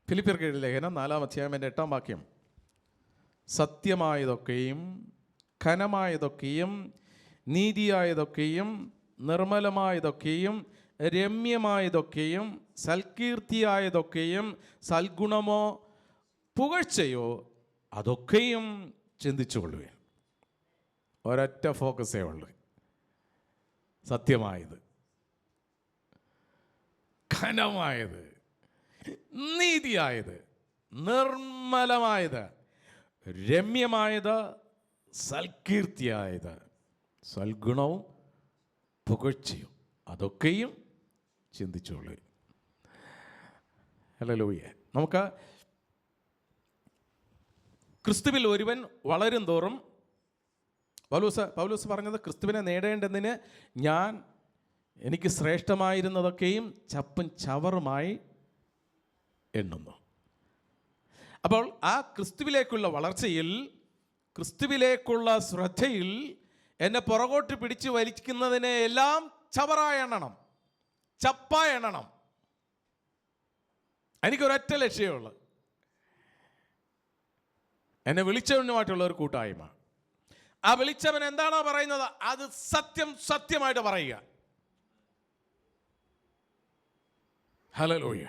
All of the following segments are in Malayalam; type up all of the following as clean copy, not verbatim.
ഫിലിപ്പിയർക്ക് എഴുതിയ ലേഖനം 4-ാം അധ്യായം 8-ാം വാക്യം. സത്യമായതൊക്കെയും ഘനമായതൊക്കെയും നീതിയായതൊക്കെയും നിർമ്മലമായതൊക്കെയും രമ്യമായതൊക്കെയും സൽകീർത്തിയായതൊക്കെയും സൽഗുണമോ പുകഴ്ചയോ അതൊക്കെയും ചിന്തിച്ചുകൊള്ളുക. ഒരൊറ്റ ഫോക്കസേ ഉള്ളൂ. സത്യമായത്, ഘനമായത്, നീതിയായത്, നിർമ്മലമായത്, രമ്യമായത്, സൽകീർത്തിയായത്, സൽഗുണവും പുകഴ്ചയും അതൊക്കെയും ചിന്തിച്ചോളൂ. ഹല്ലേലൂയ. നമുക്ക് ക്രിസ്തുവിൽ ഒരുവൻ വളരും തോറും പൗലോസ് പറഞ്ഞത്, ക്രിസ്തുവിനെ നേടേണ്ടതിന് എനിക്ക് ശ്രേഷ്ഠമായിരുന്നതൊക്കെയും ചപ്പും ചവറുമായി എണ്ണുന്നു. അപ്പോൾ ആ ക്രിസ്തുവിലേക്കുള്ള വളർച്ചയിൽ, ക്രിസ്തുവിലേക്കുള്ള ശ്രദ്ധയിൽ എന്നെ പുറകോട്ട് പിടിച്ചു വലിക്കുന്നതിനെ എല്ലാം ചവറായി എണ്ണണം, ചപ്പായി എണ്ണണം. എനിക്കൊരൊറ്റ ലക്ഷ്യമുള്ളൂ, എന്നെ വിളിച്ചവനുമായിട്ടുള്ള ഒരു കൂട്ടായ്മ. ആ വിളിച്ചവൻ എന്താണോ പറയുന്നത് അത് സത്യമായിട്ട് പറയുക. ഹല്ലേലൂയ.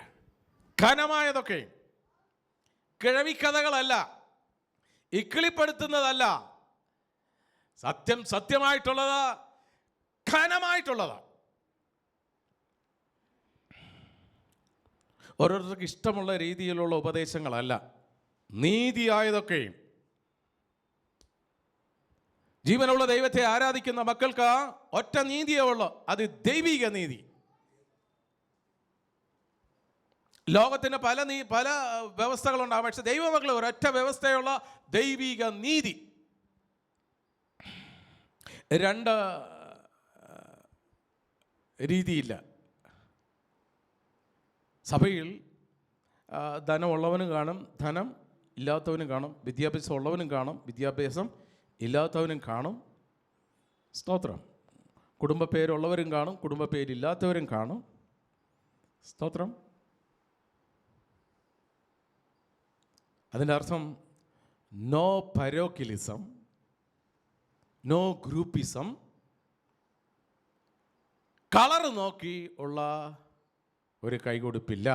ഘനമായതൊക്കെ കിഴവിക്കഥകളല്ല, ഇക്കിളിപ്പെടുത്തുന്നതല്ല. സത്യമായിട്ടുള്ളത്, ഘനമായിട്ടുള്ളത്. ഓരോരുത്തർക്ക് ഇഷ്ടമുള്ള രീതിയിലുള്ള ഉപദേശങ്ങളല്ല. നീതിയായതൊക്കെയും, ജീവനുള്ള ദൈവത്തെ ആരാധിക്കുന്ന മക്കൾക്ക് ഒറ്റ നീതിയേ ഉള്ളൂ, അത് ദൈവിക നീതി. ലോകത്തിന് പല വ്യവസ്ഥകളുണ്ടാകും, പക്ഷെ ദൈവമക്കൾ ഒരൊറ്റ വ്യവസ്ഥയുള്ള ദൈവിക നീതി. രണ്ട് രീതിയില്ല. സഭയിൽ ധനമുള്ളവനും കാണും, ധനം ഇല്ലാത്തവനും കാണും. വിദ്യാഭ്യാസം ഉള്ളവനും കാണും, വിദ്യാഭ്യാസം ഇല്ലാത്തവനും കാണും. സ്തോത്രം. കുടുംബ പേരുള്ളവരും കാണും, കുടുംബ പേരില്ലാത്തവരും കാണും. സ്തോത്രം. അതിൻ്റെ അർത്ഥം നോ പരോക്കിലിസം, നോ ഗ്രൂപ്പിസം, കളർ നോക്കി ഉള്ള ഒരു കൈകൊടുപ്പില്ല.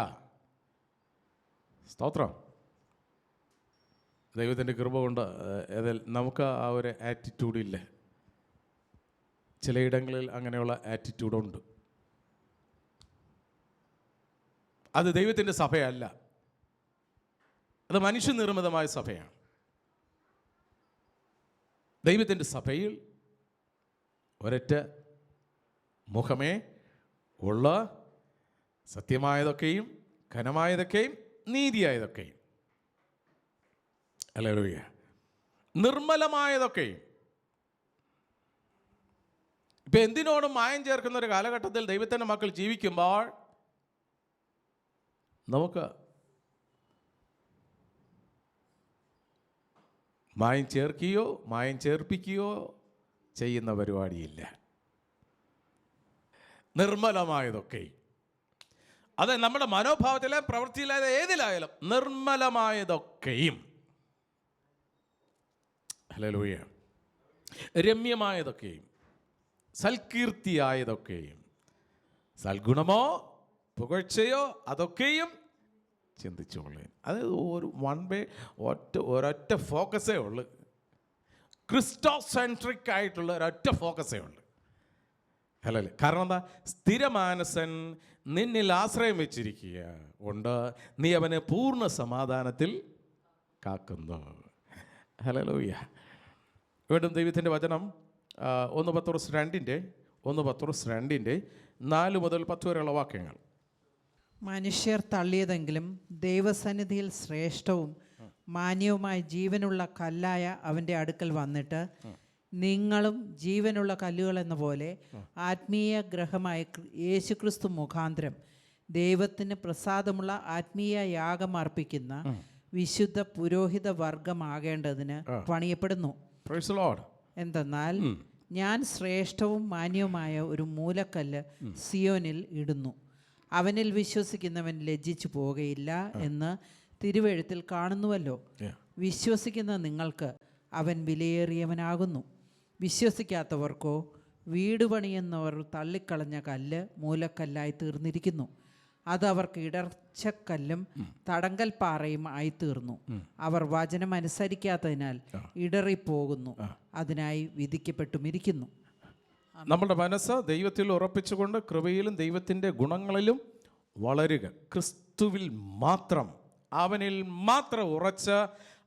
സ്തോത്രം. ദൈവത്തിൻ്റെ കൃപ കൊണ്ട് നമുക്ക് ആ ഒരു ആറ്റിറ്റ്യൂഡില്ല. ചിലയിടങ്ങളിൽ അങ്ങനെയുള്ള ആറ്റിറ്റ്യൂഡുണ്ട്. അത് ദൈവത്തിൻ്റെ സഭയല്ല, അത് മനുഷ്യനിർമ്മിതമായ സഭയാണ്. ദൈവത്തിൻ്റെ സഭയിൽ ഒരൊറ്റ മുഖമേ ഉള്ള, സത്യമായതൊക്കെയും ഘനമായതൊക്കെയും നീതിയായതൊക്കെയും, ഹല്ലേലൂയ, നിർമ്മലമായതൊക്കെയും. ഇപ്പം എന്തിനോടും മായം ചേർക്കുന്ന ഒരു കാലഘട്ടത്തിൽ ദൈവത്തിൻ്റെ മക്കൾ ജീവിക്കുമ്പോൾ നമുക്ക് മായം ചേർക്കുകയോ മായം ചേർപ്പിക്കുകയോ ചെയ്യുന്ന പരിപാടിയില്ല. നിർമ്മലമായതൊക്കെ, അത് നമ്മുടെ മനോഭാവത്തിലെ, പ്രവൃത്തിയിലായ, ഏതിലായാലും നിർമ്മലമായതൊക്കെയും, ഹല്ലേലൂയ, രമ്യമായതൊക്കെയും സൽകീർത്തിയായതൊക്കെയും സൽഗുണമോ പുകഴ്ചയോ അതൊക്കെയും ചിന്തിച്ചോളൂ. അത് ഒരു ഒരൊറ്റ ഫോക്കസേ ഉള്ളു. ക്രിസ്റ്റോസെൻട്രിക് ആയിട്ടുള്ള ഒരൊറ്റ ഫോക്കസേ ഉള്ളു. ഹല്ലേലൂയ. കാരണം എന്താ? സ്ഥിരമാനസൻ നിന്നിൽ ആശ്രയം വെച്ചിരിക്കുക കൊണ്ട് നീ അവനെ പൂർണ്ണ സമാധാനത്തിൽ കാക്കുന്നു. ഹല്ലേലൂയ. വീണ്ടും ദൈവത്തിൻ്റെ വചനം 1 പത്രോസ് 2 4 മുതൽ 10 വരെയുള്ള വാക്യങ്ങൾ. മനുഷ്യർ തള്ളിയതെങ്കിലും ദൈവസന്നിധിയിൽ ശ്രേഷ്ഠവും മാന്യവുമായ ജീവനുള്ള കല്ലായ അവൻ്റെ അടുക്കൽ വന്നിട്ട് നിങ്ങളും ജീവനുള്ള കല്ലുകൾ എന്ന പോലെ ആത്മീയ ഗ്രഹമായ യേശുക്രിസ്തു മുഖാന്തരം ദൈവത്തിന് പ്രസാദമുള്ള ആത്മീയ യാഗം അർപ്പിക്കുന്ന വിശുദ്ധ പുരോഹിത വർഗമാകേണ്ടതിന് പണിയപ്പെടുന്നു. എന്തെന്നാൽ ഞാൻ ശ്രേഷ്ഠവും മാന്യവുമായ ഒരു മൂലക്കല്ല് സിയോനിൽ ഇടുന്നു, അവനിൽ വിശ്വസിക്കുന്നവൻ ലജ്ജിച്ചു പോകുകയില്ല എന്ന് തിരുവെഴുത്തിൽ കാണുന്നുവല്ലോ. വിശ്വസിക്കുന്ന നിങ്ങൾക്ക് അവൻ വിലയേറിയവനാകുന്നു. വിശ്വസിക്കാത്തവർക്കോ വീട് പണിയുന്നവർ തള്ളിക്കളഞ്ഞ കല്ല് മൂലക്കല്ലായി തീർന്നിരിക്കുന്നു. അത് അവർക്ക് ഇടർച്ചക്കല്ലും തടങ്കൽ പാറയും ആയിത്തീർന്നു. അവർ വചനം അനുസരിക്കാത്തതിനാൽ ഇടറിപ്പോകുന്നു, അതിനായി വിധിക്കപ്പെട്ടുമിരിക്കുന്നു. നമ്മുടെ മനസ്സ് ദൈവത്തിൽ ഉറപ്പിച്ചുകൊണ്ട് കൃപയിലും ദൈവത്തിൻ്റെ ഗുണങ്ങളിലും വളരുക. ക്രിസ്തുവിൽ മാത്രം, അവനിൽ മാത്രം ഉറച്ച്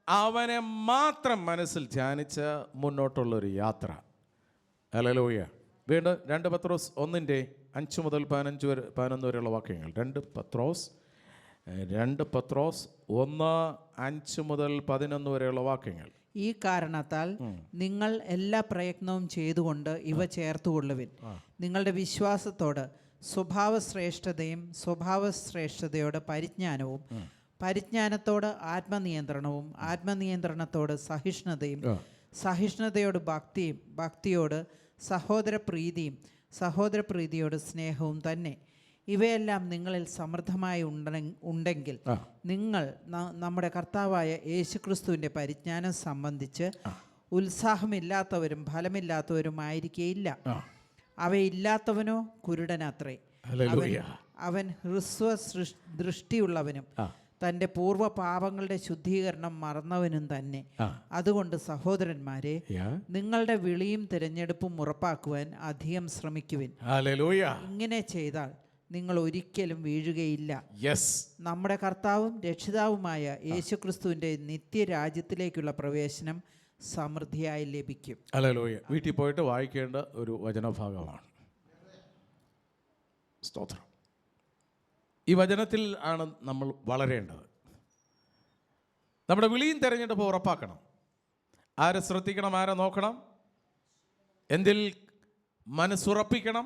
അവനെ മാത്രം മനസ്സിൽ ധ്യാനിച്ച് മുന്നോട്ടുള്ളൊരു യാത്ര. ഹല്ലേലൂയ. വീണ്ടും 2 പത്രോസ് 1:5 മുതൽ 11 വരെയുള്ള വാക്യങ്ങൾ. 2 പത്രോസ് 1:5 മുതൽ 11 വരെയുള്ള വാക്യങ്ങൾ. ഈ കാരണത്താൽ നിങ്ങൾ എല്ലാ പ്രയത്നവും ചെയ്തുകൊണ്ട് ഇവ ചേർത്തുകൊള്ളുവിൻ. നിങ്ങളുടെ വിശ്വാസത്തോട് സ്വഭാവശ്രേഷ്ഠതയും, സ്വഭാവശ്രേഷ്ഠതയോട് പരിജ്ഞാനവും, പരിജ്ഞാനത്തോട് ആത്മനിയന്ത്രണവും, ആത്മനിയന്ത്രണത്തോട് സഹിഷ്ണുതയും, സഹിഷ്ണുതയോട് ഭക്തിയും, ഭക്തിയോട് സഹോദരപ്രീതിയും, സഹോദരപ്രീതിയോട് സ്നേഹവും തന്നെ. ഇവയെല്ലാം നിങ്ങളിൽ സമൃദ്ധമായി ഉണ്ടെങ്കിൽ നിങ്ങൾ നമ്മുടെ കർത്താവായ യേശുക്രിസ്തുവിൻ്റെ പരിജ്ഞാനം സംബന്ധിച്ച് ഉത്സാഹമില്ലാത്തവരും ഫലമില്ലാത്തവരുമായിരിക്കേയില്ല. അവയില്ലാത്തവനോ കുരുടനത്രേ, അവൻ ഹ്രസ്വ ദൃഷ്ടിയുള്ളവനും തൻ്റെ പൂർവ്വ പാപങ്ങളുടെ ശുദ്ധീകരണം മറന്നവനും തന്നെ. അതുകൊണ്ട് സഹോദരന്മാരെ, നിങ്ങളുടെ വിളിയും തിരഞ്ഞെടുപ്പും ഉറപ്പാക്കുവാൻ അധികം ശ്രമിക്കുവിൻ. ഇങ്ങനെ ചെയ്താൽ നിങ്ങൾ ഒരിക്കലും വീഴുകയില്ല. നമ്മുടെ കർത്താവും രക്ഷിതാവുമായ യേശുക്രിസ്തുവിൻ്റെ നിത്യരാജ്യത്തിലേക്കുള്ള പ്രവേശനം സമൃദ്ധിയായി ലഭിക്കും. ഹല്ലേലൂയ. വീട്ടിൽ പോയിട്ട് വായിക്കേണ്ട ഒരു വചനഭാഗമാണ്. സ്തോത്രം. ഈ വചനത്തിൽ ആണ് നമ്മൾ വളരേണ്ടത്. നമ്മുടെ വിളിയും തിരഞ്ഞെടുപ്പ് ഉറപ്പാക്കണം. ആരെ ശ്രദ്ധിക്കണം, ആരെ നോക്കണം, എന്തിൽ മനസ്സുറപ്പിക്കണം.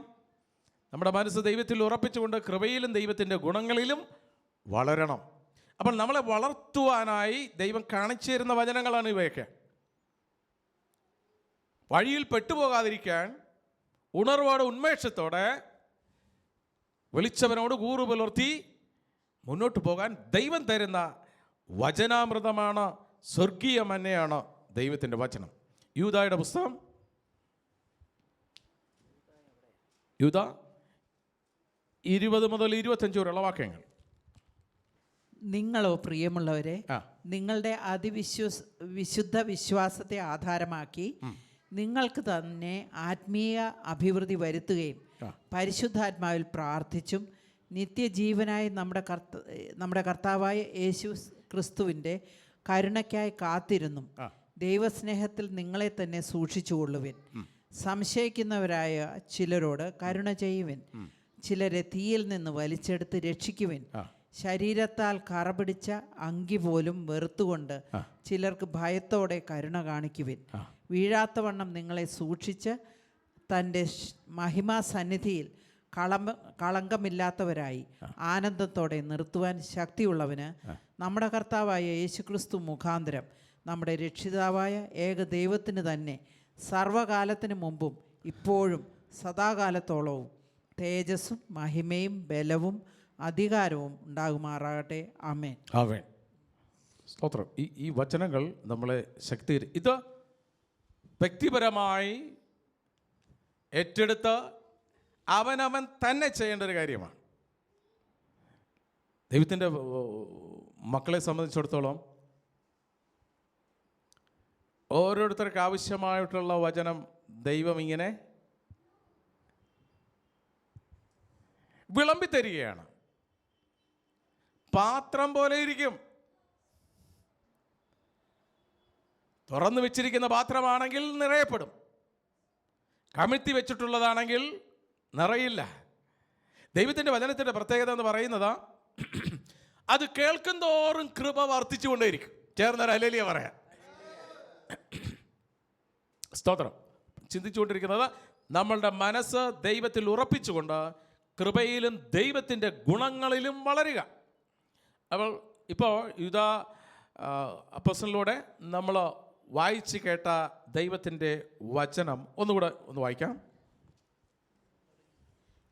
നമ്മുടെ മനസ്സ് ദൈവത്തിൽ ഉറപ്പിച്ചുകൊണ്ട് കൃപയിലും ദൈവത്തിൻ്റെ ഗുണങ്ങളിലും വളരണം. അപ്പോൾ നമ്മളെ വളർത്തുവാനായി ദൈവം കാണിച്ചു തരുന്ന വചനങ്ങളാണ് ഇവയൊക്കെ. വഴിയിൽ പെട്ടുപോകാതിരിക്കാൻ ഉണർവോടെ ഉന്മേഷത്തോടെ വിളിച്ചവനോട് കൂറു പുലർത്തി മുന്നോട്ട് പോകാൻ ദൈവം തരുന്ന വചനാമൃതമാണ്, സ്വർഗീയ മന്നയാണ് ദൈവത്തിൻ്റെ വചനം. യൂദായുടെ പുസ്തകം, യൂദ 20 മുതൽ 25 വരെയുള്ള വാക്യങ്ങൾ. നിങ്ങളോ പ്രിയമുള്ളവരെ, നിങ്ങളുടെ വിശുദ്ധ വിശ്വാസത്തെ ആധാരമാക്കി നിങ്ങൾക്ക് തന്നെ ആത്മീയ അഭിവൃദ്ധി വരുത്തുകയും പരിശുദ്ധാത്മാവിൽ പ്രാർത്ഥിച്ചും നിത്യജീവനായി നമ്മുടെ കർത്താവായ യേശു ക്രിസ്തുവിൻ്റെ കരുണയ്ക്കായി കാത്തിരുന്നും ദൈവസ്നേഹത്തിൽ നിങ്ങളെ തന്നെ സൂക്ഷിച്ചുകൊള്ളുവിൻ. സംശയിക്കുന്നവരായ ചിലരോട് കരുണ ചെയ്യുവിൻ. ചിലരെ തീയിൽ നിന്ന് വലിച്ചെടുത്ത് രക്ഷിക്കുവിൻ. ശരീരത്താൽ കറപിടിച്ച അങ്കി പോലും വെറുത്തുകൊണ്ട് ചിലർക്ക് ഭയത്തോടെ കരുണ കാണിക്കുവിൻ. വീഴാത്തവണ്ണം നിങ്ങളെ സൂക്ഷിച്ച് തൻ്റെ മഹിമാസന്നിധിയിൽ കളങ്കമില്ലാത്തവരായി ആനന്ദത്തോടെ നിർത്തുവാൻ ശക്തിയുള്ളവന് നമ്മുടെ കർത്താവായ യേശുക്രിസ്തു മുഖാന്തരം നമ്മുടെ രക്ഷിതാവായ ഏക ദൈവത്തിന് തന്നെ സർവകാലത്തിന് മുമ്പും ഇപ്പോഴും സദാകാലത്തോളവും തേജസ്സും മഹിമയും ബലവും അധികാരവും ഉണ്ടാകുമാറാകട്ടെ. ആമേൻ. ആമേൻ. സ്തോത്രം. ഈ വചനങ്ങൾ നമ്മളെ ശക്തി, ഇത് വ്യക്തിപരമായി ഏറ്റെടുത്ത് അവനവൻ തന്നെ ചെയ്യേണ്ട ഒരു കാര്യമാണ്. ദൈവത്തിൻ്റെ മക്കളെ സംബന്ധിച്ചിടത്തോളം ഓരോരുത്തർക്ക് ആവശ്യമായിട്ടുള്ള വചനം ദൈവം ഇങ്ങനെ വിളമ്പിത്തരികയാണ്. പാത്രം പോലെ ഇരിക്കും. തുറന്നു വെച്ചിരിക്കുന്ന പാത്രമാണെങ്കിൽ നിറയപ്പെടും, കമിഴ്ത്തി വെച്ചിട്ടുള്ളതാണെങ്കിൽ നിറയില്ല. ദൈവത്തിൻ്റെ വചനത്തിൻ്റെ പ്രത്യേകത എന്ന് പറയുന്നത് അത് കേൾക്കും തോറും കൃപ വർദ്ധിച്ചുകൊണ്ടേയിരിക്കും. ചേർന്നൊരു ഹല്ലേലൂയ പറയാം. സ്തോത്രം. ചിന്തിച്ചുകൊണ്ടിരിക്കുന്നത് നമ്മളുടെ മനസ്സ് ദൈവത്തിൽ ഉറപ്പിച്ചുകൊണ്ട് കൃപയിലും ദൈവത്തിൻ്റെ ഗുണങ്ങളിലും വളരുക. അപ്പോൾ ഇപ്പോൾ യൂദാ അപ്പോസ്തലനിലൂടെ നമ്മൾ വായിച്ച് കേട്ട ദൈവത്തിൻ്റെ വചനം ഒന്നുകൂടെ ഒന്ന് വായിക്കാം.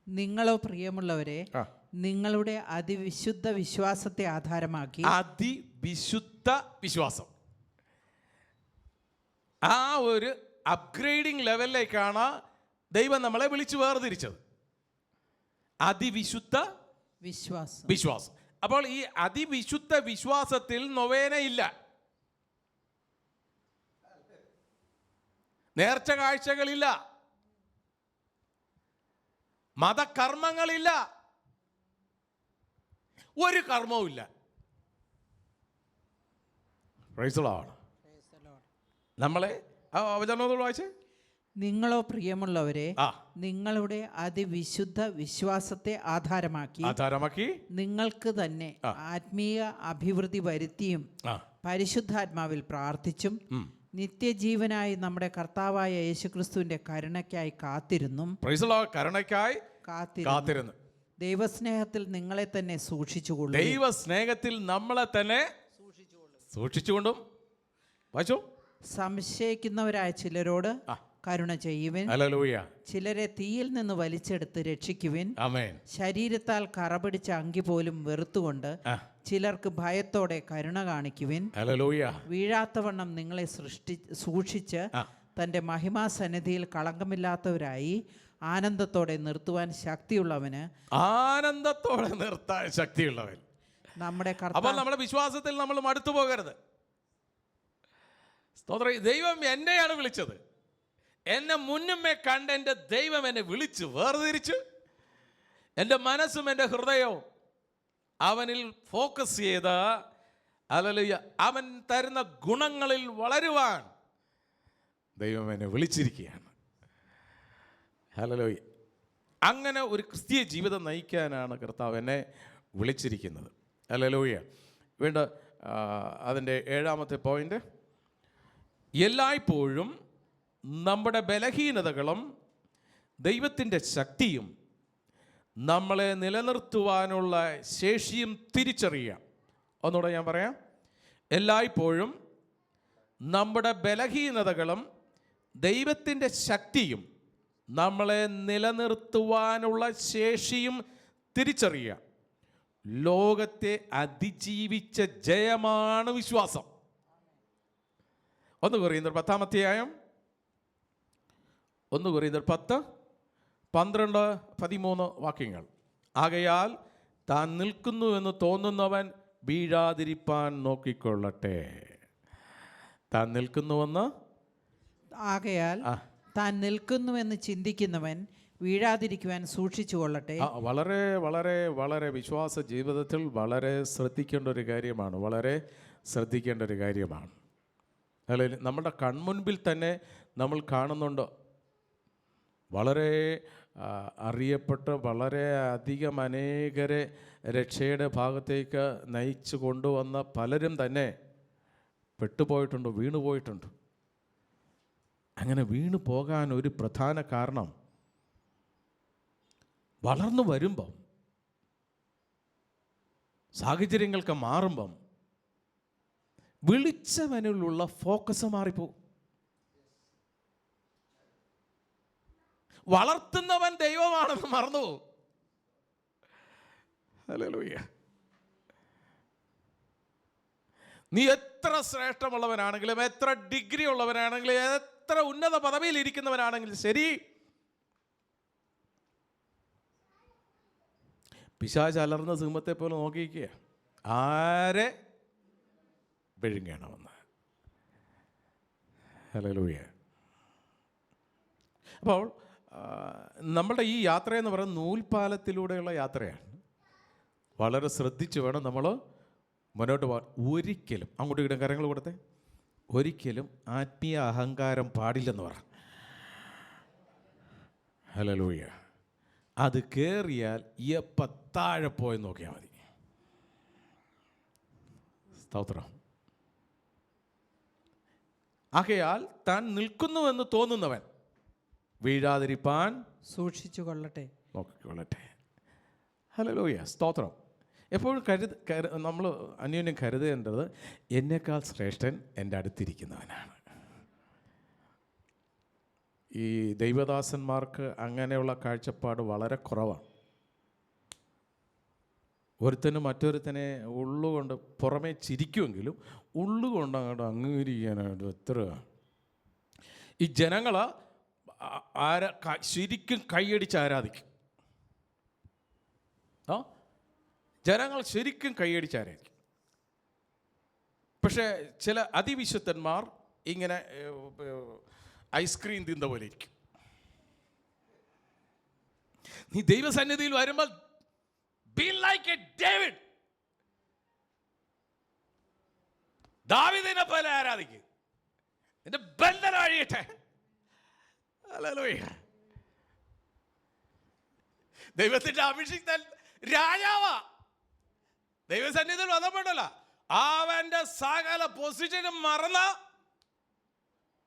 നിങ്ങളോ പ്രിയമുള്ളവരെ, നിങ്ങളുടെ അതിവിശുദ്ധ വിശ്വാസത്തെ ആധാരമാക്കി. അതിവിശുദ്ധ വിശ്വാസം. ആ ഒരു അപ്ഗ്രേഡിങ് ലെവലിലേക്കാണ് ദൈവം നമ്മളെ വിളിച്ചു വേർതിരിച്ചത്. അതിവിശുദ്ധ വിശ്വാസം. അപ്പോൾ ഈ അതിവിശുദ്ധ വിശ്വാസത്തിൽ നൊവേനയില്ല, നേർച്ച കാഴ്ചകളില്ല, മതകർമ്മങ്ങളില്ല, ഒരു കർമ്മവുമില്ല. Praise the Lord. നമ്മളെ വചനത്തോട് വായിച്ചേ. നിങ്ങളോ പ്രിയമുള്ളവരെ, നിങ്ങളുടെ അതിവിശുദ്ധ വിശ്വാസത്തെ ആധാരമാക്കി നിങ്ങൾക്ക് തന്നെ ആത്മീയ അഭിവൃദ്ധി വരുത്തിയും പരിശുദ്ധാത്മാവിൽ പ്രാർത്ഥിച്ചും നിത്യജീവനായി നമ്മുടെ കർത്താവായ യേശുക്രിസ്തുവിന്റെ കരുണയ്ക്കായി കാത്തിരുന്നു. ദൈവസ്നേഹത്തിൽ നിങ്ങളെ തന്നെ സൂക്ഷിച്ചുകൊള്ളും. ദൈവസ്നേഹത്തിൽ നമ്മളെ തന്നെ സൂക്ഷിച്ചുകൊണ്ടും സംശയിക്കുന്നവരായ ചിലരോട് കരുണ ചെയ്യുവിൻ. ചിലരെ തീയിൽ നിന്ന് വലിച്ചെടുത്ത് രക്ഷിക്കുവിൻ. ശരീരത്താൽ കറപിടിച്ച അങ്കി പോലും വെറുത്തുകൊണ്ട് ചിലർക്ക് ഭയത്തോടെ കരുണ കാണിക്കുവിൻ. വീഴാത്തവണ്ണം നിങ്ങളെ സൂക്ഷിച്ച് തൻ്റെ മഹിമാസന്നിധിയിൽ കളങ്കമില്ലാത്തവരായി ആനന്ദത്തോടെ നിർത്തുവാൻ ശക്തിയുള്ളവന്. നമ്മുടെ വിശ്വാസത്തിൽ നമ്മൾ മടുത്തു പോകരുത്. ദൈവം എന്നെയാണ് വിളിച്ചത്. എന്നെ മുന്നമേ കണ്ട് എൻ്റെ ദൈവം എന്നെ വിളിച്ച് വേർതിരിച്ചു. എൻ്റെ മനസ്സും എൻ്റെ ഹൃദയവും അവനിൽ ഫോക്കസ് ചെയ്ത് അവൻ തരുന്ന ഗുണങ്ങളിൽ വളരുവാൻ ദൈവം എന്നെ വിളിച്ചിരിക്കുകയാണ്. ഹല്ലേലൂയ. അങ്ങനെ ഒരു ക്രിസ്തീയ ജീവിതം നയിക്കാനാണ് കർത്താവ് എന്നെ വിളിച്ചിരിക്കുന്നത്. ഹല്ലേലൂയ. വീണ്ടും അതിൻ്റെ 7ാമത്തെ പോയിന്റ്, എല്ലായ്പ്പോഴും നമ്മുടെ ബലഹീനതകളും ദൈവത്തിൻ്റെ ശക്തിയും നമ്മളെ നിലനിർത്തുവാനുള്ള ശേഷിയും തിരിച്ചറിയുക. ഒന്നുകൂടെ ഞാൻ പറയാം. എല്ലായ്പ്പോഴും നമ്മുടെ ബലഹീനതകളും ദൈവത്തിൻ്റെ ശക്തിയും നമ്മളെ നിലനിർത്തുവാനുള്ള ശേഷിയും തിരിച്ചറിയുക. ലോകത്തെ അതിജീവിച്ച ജയമാണ് വിശ്വാസം. 1 കൊരിന്ത്യർ 10-ാം അധ്യായം 1 കൊരിന്ത്യർ 10, 12, 13 വാക്യങ്ങൾ. ആകയാൽ താൻ നിൽക്കുന്നുവെന്ന് തോന്നുന്നവൻ വീഴാതിരിപ്പാൻ നോക്കിക്കൊള്ളട്ടെ. താൻ നിൽക്കുന്നുവെന്ന് താൻ നിൽക്കുന്നുവെന്ന് ചിന്തിക്കുന്നവൻ വീഴാതിരിക്കുവാൻ സൂക്ഷിച്ചു കൊള്ളട്ടെ. വളരെ വളരെ വളരെ വിശ്വാസ ജീവിതത്തിൽ വളരെ ശ്രദ്ധിക്കേണ്ട ഒരു കാര്യമാണ്. വളരെ ശ്രദ്ധിക്കേണ്ട ഒരു കാര്യമാണ്. അല്ലെങ്കിൽ നമ്മുടെ കൺമുൻപിൽ തന്നെ നമ്മൾ കാണുന്നുണ്ട് വളരെ അറിയപ്പെട്ട് വളരെ അധികം അനേകരെ രക്ഷയുടെ ഭാഗത്തേക്ക് നയിച്ചു കൊണ്ടുവന്ന പലരും തന്നെ പെട്ടുപോയിട്ടുണ്ട്, വീണുപോയിട്ടുണ്ട്. അങ്ങനെ വീണു പോകാൻ ഒരു പ്രധാന കാരണം, വളർന്നു വരുമ്പം സാഹചര്യങ്ങൾക്ക് മാറുമ്പം വിളിച്ചവനിലുള്ള ഫോക്കസ് മാറിപ്പോകും. വളർത്തുന്നവൻ ദൈവമാണെന്ന് മറന്നുപോകും. ഹല്ലേലൂയ. നീ എത്ര ശ്രേഷ്ഠമുള്ളവനാണെങ്കിലും, എത്ര ഡിഗ്രി ഉള്ളവനാണെങ്കിലും, എത്ര ഉന്നത പദവിയിൽ ഇരിക്കുന്നവനാണെങ്കിലും ശരി, പിശാച് അലർന്ന സിംഹത്തെ പോലെ നോക്കിയിരിക്കുക ആരെ വിഴുങ്ങണമെന്ന്. ഹല്ലേലൂയ. അപ്പോൾ നമ്മുടെ ഈ യാത്രയെന്ന് പറയുന്നത് നൂൽപ്പാലത്തിലൂടെയുള്ള യാത്രയാണ്. വളരെ ശ്രദ്ധിച്ച് വേണം നമ്മൾ മുന്നോട്ട് പോകാൻ. ഒരിക്കലും, അങ്ങോട്ട് ഇടും കരങ്ങൾ കൊടുത്തേ, ഒരിക്കലും ആത്മീയ അഹങ്കാരം പാടില്ലെന്ന് പറ. ഹല്ലേലൂയ. അത് കയറിയാൽ എപ്പോൾ താഴെ പോയി നോക്കിയാൽ മതി. സ്തോത്രം. ആകയാൽ താൻ നിൽക്കുന്നുവെന്ന് തോന്നുന്നവൻ വീഴാതിരിപ്പാൻ സൂക്ഷിച്ചു കൊള്ളട്ടെ, നോക്കിക്കൊള്ളട്ടെ. ഹല്ലേലൂയ. സ്തോത്രം. എപ്പോഴും നമ്മൾ അന്യോന്യം കരുതേണ്ടത് എന്നേക്കാൾ ശ്രേഷ്ഠൻ എൻ്റെ അടുത്തിരിക്കുന്നവനാണ്. ഈ ദൈവദാസന്മാർക്ക് അങ്ങനെയുള്ള കാഴ്ചപ്പാട് വളരെ കുറവാണ്. ഒരുത്തന് മറ്റൊരുത്തനെ ഉള്ളുകൊണ്ട് പുറമേ ചിരിക്കുമെങ്കിലും ഉള്ളുകൊണ്ട് അങ്ങോട്ട് അംഗീകരിക്കാനായിട്ട് എത്ര ഈ ജനങ്ങൾ ശരിക്കും കൈയടിച്ച് ആരാധിക്കും. ജനങ്ങൾ ശരിക്കും കൈയടിച്ച് ആരാധിക്കും. പക്ഷേ ചില അതിവിശുദ്ധന്മാർ ഇങ്ങനെ ഐസ്ക്രീം തിന്ന പോലെ ഇരിക്കും. നീ ദൈവസന്നിധിയിൽ വരുമ്പോൾ be like a David. ദാവീദിനെ പോലെ ആരാധിക്കും. നിന്റെ ബന്ധനം അഴിയട്ടെ. ഹല്ലേലൂയ. ദൈവത്തിന്റെ അഭിഷിക്തൻ രാജാവാ. ദൈവസന്നിധിയിൽ വന്നപ്പോഴല്ല അവന്റെ സകല പൊസിഷനും മറന്ന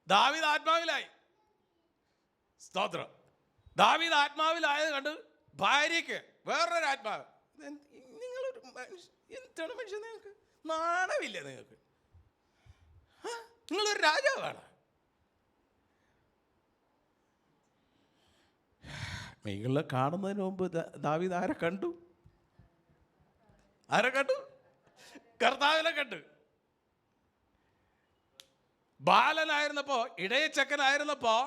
ദാവീദ് ആത്മാവിലായി. സ്തോത്രം. ദാവീദ് ആത്മാവിലായത് കണ്ട് ഭാര്യയ്ക്ക് വേറൊരു ആത്മാവ്, നിങ്ങളൊരു എന്താണ് മനുഷ്യൻ, നിങ്ങൾക്ക് നാണമില്ല, നിങ്ങൾക്ക് നിങ്ങളൊരു രാജാവാണ്. മീകളെ കാണുന്നതിന് മുമ്പ് ദാവീദ് ആരെ കണ്ടു? കർത്താവിനെ കണ്ടു. ബാലനായിരുന്നപ്പോൾ, ഇടയച്ചക്കനായിരുന്നപ്പോൾ,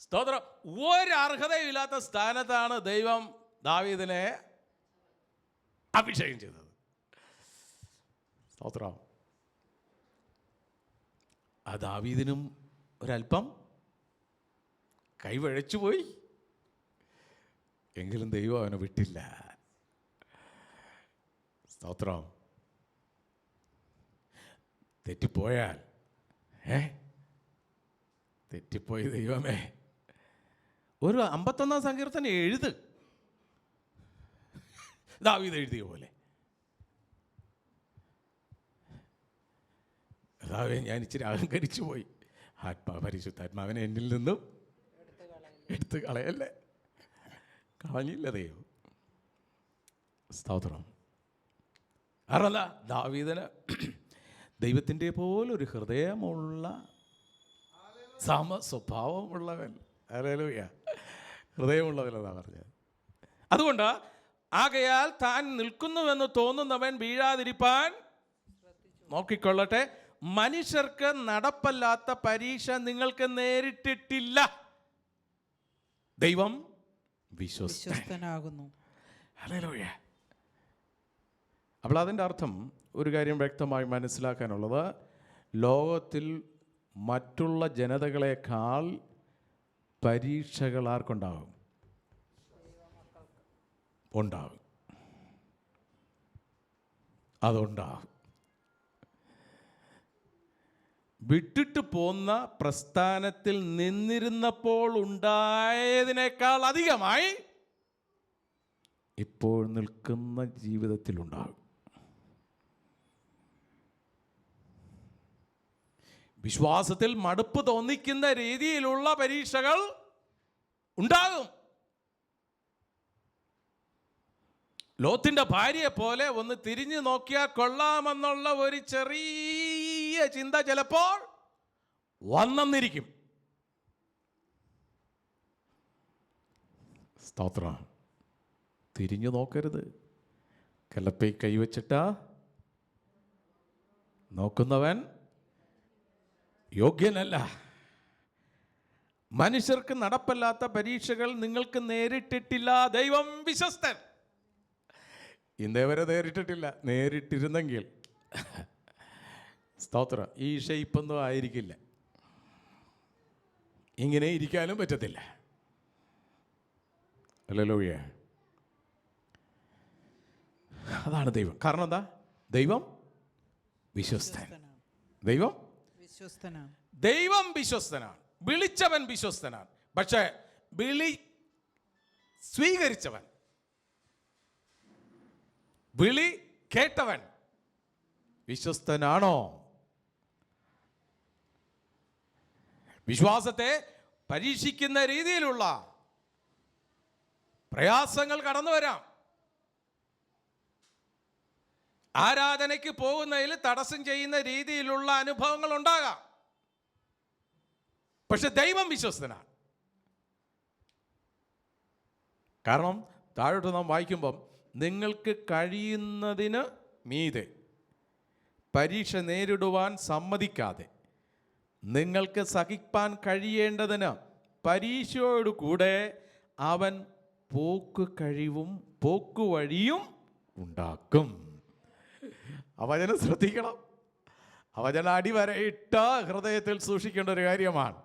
സ്തോത്രം, ഒരു അർഹതയില്ലാത്ത സ്ഥാനത്താണ് ദൈവം ദാവീദിനെ അഭിഷേകം ചെയ്തത്. സ്തോത്രം. ആ ദാവീദിനും ഒരല്പം കൈവഴച്ചു പോയി, എങ്കിലും ദൈവം അവനെ വിട്ടില്ല. സ്തോത്രം. തെറ്റിപ്പോയാൽ തെറ്റിപ്പോയി ദൈവമേ, ഒരു 51 സങ്കീർത്തനം എഴുത്, ദാവീദ് എഴുതിയ പോലെ. കർത്താവേ, ഞാൻ ഇച്ചിരി അഹങ്കരിച്ചു പോയി, പരിശുദ്ധാത്മാവിനെ എന്നിൽ നിന്നും എടുത്ത് കളയല്ലേ. കളഞ്ഞില്ല ദൈവം. സ്തോത്രം. കാരണം എന്താ? ദാവീദിന് ദൈവത്തിൻ്റെ പോലൊരു ഹൃദയമുള്ള സ്വഭാവമുള്ളവൻ. ഹല്ലേലൂയ. ഹൃദയമുള്ളവനെന്നാ പറഞ്ഞത്. അതുകൊണ്ട് ആകയാൽ താൻ നിൽക്കുന്നുവെന്ന് തോന്നുന്നവൻ വീഴാതിരിപ്പാൻ നോക്കിക്കൊള്ളട്ടെ. മനുഷ്യർക്ക് നടപ്പല്ലാത്ത പരീക്ഷ നിങ്ങൾക്ക് നേരിട്ടിട്ടില്ല. ദൈവം വിശ്വസ്തനാകുന്നു. ഹല്ലേലൂയ. അപ്പോൾ അതിൻ്റെ അർത്ഥം ഒരു കാര്യം വ്യക്തമായി മനസ്സിലാക്കാനുള്ളത്, ലോകത്തിൽ മറ്റുള്ള ജനതകളെക്കാൾ പരീക്ഷകൾ ആർക്കുണ്ടാകും? ഉണ്ടാകും. അതുണ്ടാകും. വിട്ടിട്ട് പോന്ന പ്രസ്ഥാനത്തിൽ നിന്നിരുന്നപ്പോൾ ഉണ്ടായതിനേക്കാൾ അധികമായി ഇപ്പോൾ നിൽക്കുന്ന ജീവിതത്തിലുണ്ടാകും. വിശ്വാസത്തിൽ മടുപ്പ് തോന്നിക്കുന്ന രീതിയിലുള്ള പരീക്ഷകൾ ഉണ്ടാകും. ലോത്തിന്റെ ഭാര്യയെ പോലെ ഒന്ന് തിരിഞ്ഞു നോക്കിയാൽ കൊള്ളാമെന്നുള്ള ഒരു ചെറിയ ചിന്ത ചിലപ്പോൾ വന്നെന്നിരിക്കും. സ്തോത്രം. തിരിഞ്ഞു നോക്കരുത്. കിളപ്പി കൈവച്ചിട്ടാ നോക്കുന്നവൻ യോഗ്യനല്ല. മനുഷ്യർക്ക് നടപ്പല്ലാത്ത പരീക്ഷകൾ നിങ്ങൾക്ക് നേരിട്ടിട്ടില്ല. ദൈവം വിശ്വസ്തൻ. ഇന്നേ വരെ നേരിട്ടിട്ടില്ല. നേരിട്ടിരുന്നെങ്കിൽ സ്തോത്രം, ഈ ഷെയ്പ്പൊന്നും ആയിരിക്കില്ല. ഇങ്ങനെ ഇരിക്കാനും പറ്റത്തില്ല. ഹല്ലേലൂയ. അതാണ് ദൈവം. കാരണം എന്താ? ദൈവം വിശ്വസ്തൻ. ദൈവം വിശ്വസ്തനാണ്. ദൈവം വിശ്വസ്തനാണ്. വിളിച്ചവൻ വിശ്വസ്തനാണ്. പക്ഷേ വിളി സ്വീകരിച്ചവൻ, വിളി കേട്ടവൻ വിശ്വസ്തനാണോ? വിശ്വാസത്തെ പരീക്ഷിക്കുന്ന രീതിയിലുള്ള പ്രയാസങ്ങൾ കടന്നു വരാം. ആരാധനയ്ക്ക് പോകുന്നതിൽ തടസ്സം ചെയ്യുന്ന രീതിയിലുള്ള അനുഭവങ്ങൾ ഉണ്ടാകാം. പക്ഷെ ദൈവം വിശ്വസ്തനാണ്. കാരണം താഴോട്ട് നാം വായിക്കുമ്പം നിങ്ങൾക്ക് കഴിയുന്നതിന് മീതെ പരീക്ഷ നേരിടുവാൻ സമ്മതിക്കാതെ നിങ്ങൾക്ക് സഹിപ്പാൻ കഴിയേണ്ടതിന് പരീക്ഷയോടുകൂടെ അവൻ പോക്കുവഴിയും ഉണ്ടാക്കും. ആ വചനം ശ്രദ്ധിക്കണം. ആ വചനം അടിവരയിട്ട ഹൃദയത്തിൽ സൂക്ഷിക്കേണ്ട ഒരു കാര്യമാണ്.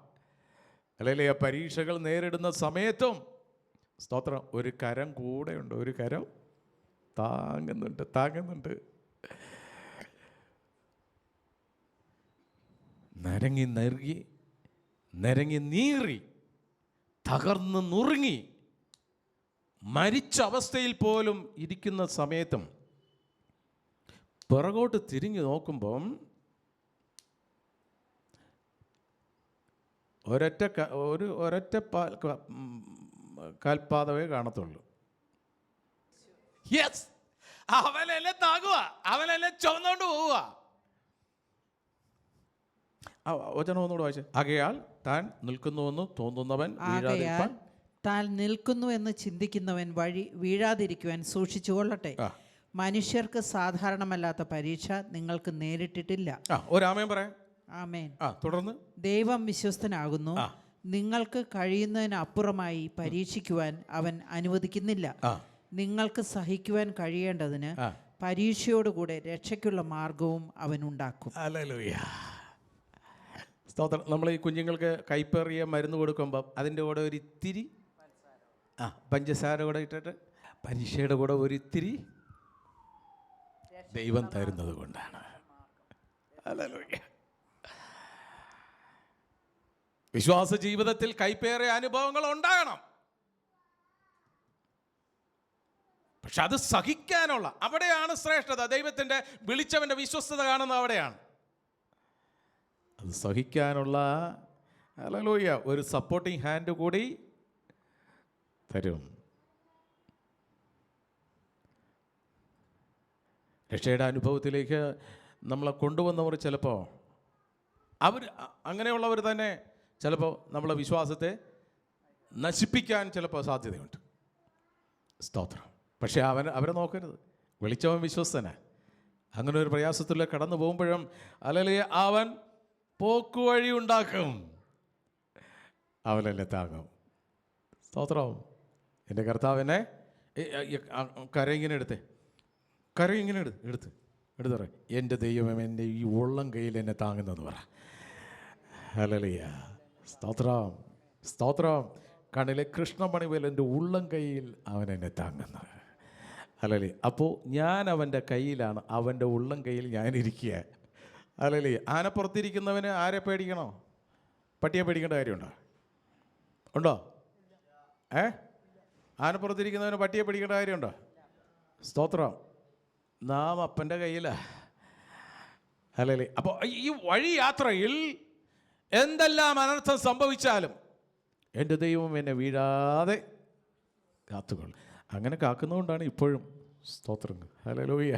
അല്ലേ, പരീക്ഷകൾ നേരിടുന്ന സമയത്തും സ്തോത്രം, ഒരു കരം കൂടെയുണ്ട്, ഒരു കരം താങ്ങുന്നുണ്ട്. നരങ്ങി നീറി തകർന്ന് നുറുങ്ങി മരിച്ച അവസ്ഥയിൽ പോലും ഇരിക്കുന്ന സമയത്തും പിറകോട്ട് തിരിഞ്ഞു നോക്കുമ്പം ഒരൊറ്റ കാൽപാദമേ കാണത്തുള്ളൂ. യെസ്, അവനെന്നെ താങ്ങുക, അവനെന്നെ ചുമന്നുകൊണ്ട് പോവുക. വചനം ഒന്നുകൂടെ വായിച്ചേ. ആകയാൽ താൻ നിൽക്കുന്നുവെന്ന് തോന്നുന്നവൻ വീഴാതിരിപ്പാൻ, താൻ നിൽക്കുന്നുവെന്ന് ചിന്തിക്കുന്നവൻ വീഴാതിരിക്കുവാൻ സൂക്ഷിച്ചുകൊള്ളട്ടെ. മനുഷ്യർക്ക് സാധാരണമല്ലാത്ത പരീക്ഷ നിങ്ങൾക്ക് നേരിട്ടിട്ടില്ല. ഒരാമേൻ പറയാം. ആമേൻ. തുടർന്ന്, ദൈവം വിശ്വസ്തനാകുന്നു, നിങ്ങൾക്ക് കഴിയുന്നതിനപ്പുറമായി പരീക്ഷിക്കുവാൻ അവൻ അനുവദിക്കുന്നില്ല. നിങ്ങൾക്ക് സഹിക്കുവാൻ കഴിയേണ്ടതിന് പരീക്ഷയോടുകൂടെ രക്ഷയ്ക്കുള്ള മാർഗവും അവൻ ഉണ്ടാക്കും. സ്തോത്രം. നമ്മൾ ഈ കുഞ്ഞുങ്ങൾക്ക് കൈപ്പേറിയ മരുന്ന് കൊടുക്കുമ്പം അതിൻ്റെ കൂടെ ഒരു ഇത്തിരി പഞ്ചസാര കൂടെ ഇട്ടിട്ട് പരീക്ഷയുടെ കൂടെ ഒരു ഇത്തിരി ദൈവം തരുന്നത് കൊണ്ടാണ്. ഹല്ലേലൂയ. വിശ്വാസ ജീവിതത്തിൽ കൈപ്പേറിയ അനുഭവങ്ങൾ ഉണ്ടാകണം. പക്ഷെ അത് സഹിക്കാനുള്ള, അവിടെയാണ് ശ്രേഷ്ഠത. ദൈവത്തിൻ്റെ വിളിച്ചവൻ്റെ വിശ്വസ്തത കാണുന്ന അവിടെയാണ്. അത് സഹിക്കാനുള്ള ഹല്ലേലൂയ ഒരു സപ്പോർട്ടിങ് ഹാൻഡ് കൂടി തരും. രക്ഷയുടെ അനുഭവത്തിലേക്ക് നമ്മളെ കൊണ്ടുവന്നവർ ചിലപ്പോൾ അങ്ങനെയുള്ളവർ തന്നെ ചിലപ്പോൾ നമ്മളെ വിശ്വാസത്തെ നശിപ്പിക്കാൻ ചിലപ്പോൾ സാധ്യതയുണ്ട്. സ്തോത്രം. പക്ഷേ അവരെ നോക്കരുത്. വിളിച്ചവൻ വിശ്വസ്തനാ. അങ്ങനെ ഒരു പ്രയാസത്തിലൂടെ കടന്നു പോകുമ്പോഴും അല്ലെങ്കിൽ അവൻ പോക്കുവഴി ഉണ്ടാക്കും, അവനെന്നെ താങ്ങും. സ്തോത്രം. എൻ്റെ കർത്താവിനെ കര ഇങ്ങനെ എടുത്ത് പറ, എൻ്റെ ദൈവം എൻ്റെ ഈ ഉള്ളം കയ്യിൽ എന്നെ താങ്ങുന്നെന്ന് പറ. ഹല്ലേലൂയ. സ്തോത്രം. കണ്ണിലെ കൃഷ്ണമണി പോലെ എൻ്റെ ഉള്ളം കയ്യിൽ അവൻ എന്നെ താങ്ങുന്നത്. ഹല്ലേലൂയ. അപ്പോൾ ഞാൻ അവൻ്റെ കയ്യിലാണ്, അവൻ്റെ ഉള്ളം കയ്യിൽ ഞാനിരിക്കുക. ഹല്ലേലൂയ. ആനപ്പുറത്തിരിക്കുന്നവന് ആരെ പേടിക്കണോ? പട്ടിയെ പേടിക്കേണ്ട കാര്യമുണ്ടോ? ഉണ്ടോ? ആനപ്പുറത്തിരിക്കുന്നവന് പട്ടിയെ പേടിക്കേണ്ട കാര്യമുണ്ടോ? സ്തോത്രം. നാം അപ്പൻ്റെ കയ്യിലാണ്. ഹല്ലേലൂയ. അപ്പോൾ ഈ വഴി യാത്രയിൽ എന്തെല്ലാം അനർത്ഥം സംഭവിച്ചാലും എൻ്റെ ദൈവം എന്നെ വീഴാതെ കാത്തുകൊള്ളും. അങ്ങനെ കാക്കുന്നതുകൊണ്ടാണ് ഇപ്പോഴും, സ്തോത്രം, ഹല്ലേലൂയ,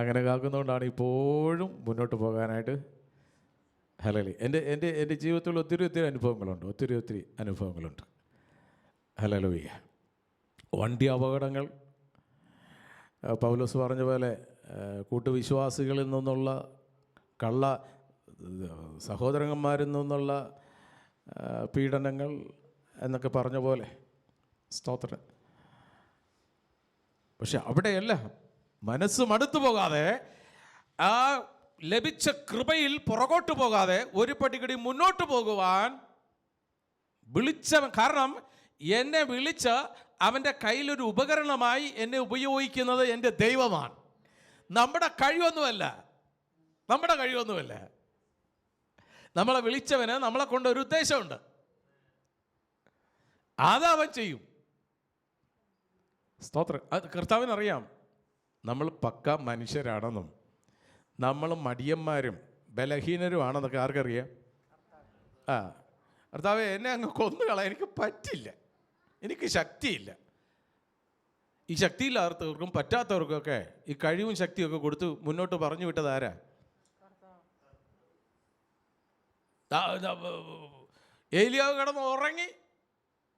അങ്ങനെ കാക്കുന്നതുകൊണ്ടാണ് ഇപ്പോഴും മുന്നോട്ട് പോകാനായിട്ട്. ഹല്ലേലൂയ. എൻ്റെ ജീവിതത്തിൽ ഒത്തിരി അനുഭവങ്ങളുണ്ട്. ഹല്ലേലൂയ. വണ്ടി അപകടങ്ങൾ, പൗലോസ് പറഞ്ഞ പോലെ കൂട്ടുവിശ്വാസികളിൽ നിന്നുള്ള സഹോദരന്മാരിൽ നിന്നുള്ള പീഡനങ്ങൾ എന്നൊക്കെ പറഞ്ഞ പോലെ, സ്തോത്രം. പക്ഷെ അവിടെയല്ല, മനസ്സ് മടുത്തു പോകാതെ, ആ ലഭിച്ച കൃപയിൽ പുറകോട്ട് പോകാതെ ഒരു പടി കൂടി മുന്നോട്ട് പോകുവാൻ വിളിച്ചവൻ. കാരണം എന്നെ വിളിച്ച അവൻ്റെ കയ്യിലൊരു ഉപകരണമായി എന്നെ ഉപയോഗിക്കുന്നത് എൻ്റെ ദൈവമാണ്. നമ്മുടെ കഴിവൊന്നുമല്ല. നമ്മളെ വിളിച്ചവന് നമ്മളെ കൊണ്ടൊരു ഉദ്ദേശമുണ്ട്. അതവൻ ചെയ്യും. സ്തോത്രം. അത് കർത്താവിനറിയാം. നമ്മൾ പക്ക മനുഷ്യരാണെന്നും നമ്മൾ മടിയന്മാരും ബലഹീനരുമാണെന്നൊക്കെ ആർക്കറിയാം? കർത്താവേ, എന്നെ അങ്ങ് കൊന്നുകളയാൻ എനിക്ക് പറ്റില്ല, എനിക്ക് ശക്തിയില്ല. ഈ ശക്തിയില്ലാത്തവർക്കും പറ്റാത്തവർക്കൊക്കെ ഈ കഴിവും ശക്തിയൊക്കെ കൊടുത്ത് മുന്നോട്ട് പറഞ്ഞു വിട്ടത് ആരാ? ഏലിയാവ് കിടന്ന് ഉറങ്ങി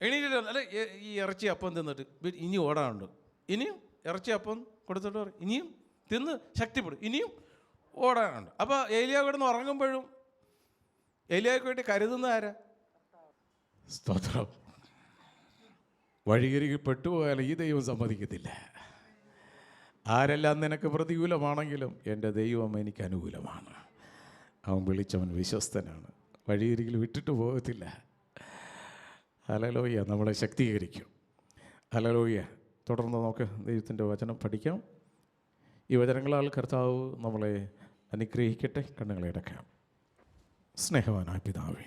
എണീറ്റിട്ട്, അല്ലെ, ഈ ഇറച്ചി അപ്പം തിന്നിട്ട് ഇനി ഓടാനുണ്ട്, ഇനിയും ഇറച്ചിയപ്പം കൊടുത്തിട്ട് പറയും ഇനിയും തിന്ന് ശക്തിപ്പെടും, ഇനിയും ഓടാനുണ്ട്. അപ്പോൾ ഏലിയ കിടന്ന് ഉറങ്ങുമ്പോഴും ഏലിയായ്ക്ക് വേണ്ടി കരുതുന്ന ആരാ? സ്തോത്രം. വഴിയരികിൽ പെട്ടുപോയാൽ ഈ ദൈവം സമ്മതിക്കത്തില്ല. ആരെല്ലാം നിനക്ക് പ്രതികൂലമാണെങ്കിലും എൻ്റെ ദൈവം എനിക്ക് അനുകൂലമാണ്. അവൻ വിളിച്ചവൻ വിശ്വസ്തനാണ്, വഴിയരികിൽ വിട്ടിട്ട് പോകത്തില്ല. ഹല്ലേലൂയ. നമ്മളെ ശക്തീകരിക്കും. ഹല്ലേലൂയ. തുടർന്ന് നമുക്ക് ദൈവത്തിൻ്റെ വചനം പഠിക്കാം. ഈ വചനങ്ങളാൽ കർത്താവ് നമ്മളെ അനുഗ്രഹിക്കട്ടെ. കണ്ണുകളെ അടയ്ക്കാം. സ്നേഹവാനായ പിതാവേ,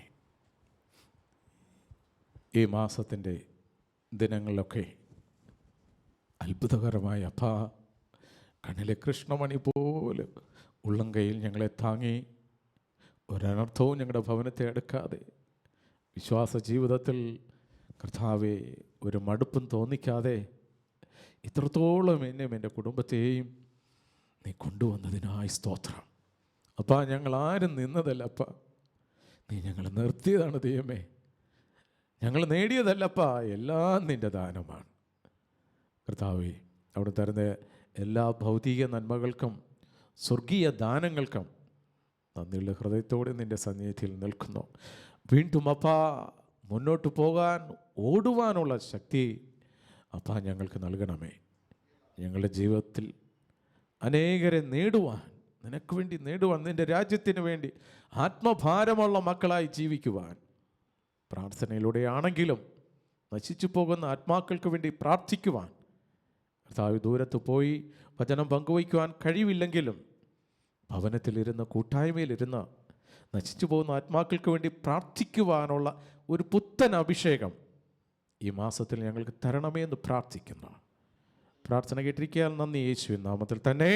ഈ മാസത്തിൻ്റെ ദിനങ്ങളിലൊക്കെ അത്ഭുതകരമായ അപ്പാ, കണ്ണിലെ കൃഷ്ണമണി പോലെ ഉള്ളം കയ്യിൽ ഞങ്ങളെ താങ്ങി, ഒരനർത്ഥവും ഞങ്ങളുടെ ഭവനത്തെ എടുക്കാതെ, വിശ്വാസ ജീവിതത്തിൽ കർത്താവെ ഒരു മടുപ്പും തോന്നിക്കാതെ ഇത്രത്തോളം എന്നെയും എൻ്റെ കുടുംബത്തെയും നീ കൊണ്ടുവന്നതിനായി സ്തോത്രം. അപ്പാ, ഞങ്ങൾ ആരും നിന്നതല്ല അപ്പാ, നീ ഞങ്ങളെ നിർത്തിയതാണ് ദൈവമേ. ഞങ്ങൾ നേടിയതല്ലപ്പാ, എല്ലാം നിൻ്റെ ദാനമാണ് കർത്താവേ. അവിടെ തരുന്ന എല്ലാ ഭൗതിക നന്മകൾക്കും സ്വർഗീയ ദാനങ്ങൾക്കും നന്ദിയുള്ള ഹൃദയത്തോടെ നിൻ്റെ സന്നിധിയിൽ നിൽക്കുന്നു. വീണ്ടും അപ്പാ മുന്നോട്ട് പോകാൻ, ഓടുവാനുള്ള ശക്തി അപ്പാ ഞങ്ങൾക്ക് നൽകണമേ. ഞങ്ങളുടെ ജീവിതത്തിൽ അനേകരെ നേടുവാൻ, നിനക്ക് വേണ്ടി നേടുവാൻ, നിൻ്റെ രാജ്യത്തിന് വേണ്ടി ആത്മഭാരമുള്ള മക്കളായി ജീവിക്കുവാൻ, പ്രാർത്ഥനയിലൂടെയാണെങ്കിലും നശിച്ചു പോകുന്ന ആത്മാക്കൾക്ക് വേണ്ടി പ്രാർത്ഥിക്കുവാൻ, കർത്താവ് ദൂരത്ത് പോയി വചനം പങ്കുവയ്ക്കുവാൻ കഴിവില്ലെങ്കിലും ഭവനത്തിലിരുന്ന്, കൂട്ടായ്മയിലിരുന്ന് നശിച്ചു പോകുന്ന ആത്മാക്കൾക്ക് വേണ്ടി പ്രാർത്ഥിക്കുവാനുള്ള ഒരു പുത്തൻ അഭിഷേകം ഈ മാസത്തിൽ ഞങ്ങൾക്ക് തരണമേ എന്ന് പ്രാർത്ഥിക്കുന്നു. പ്രാർത്ഥന കേട്ടിരിക്കാൻ നന്ദി. യേശുവിൻ നാമത്തിൽ തന്നെ.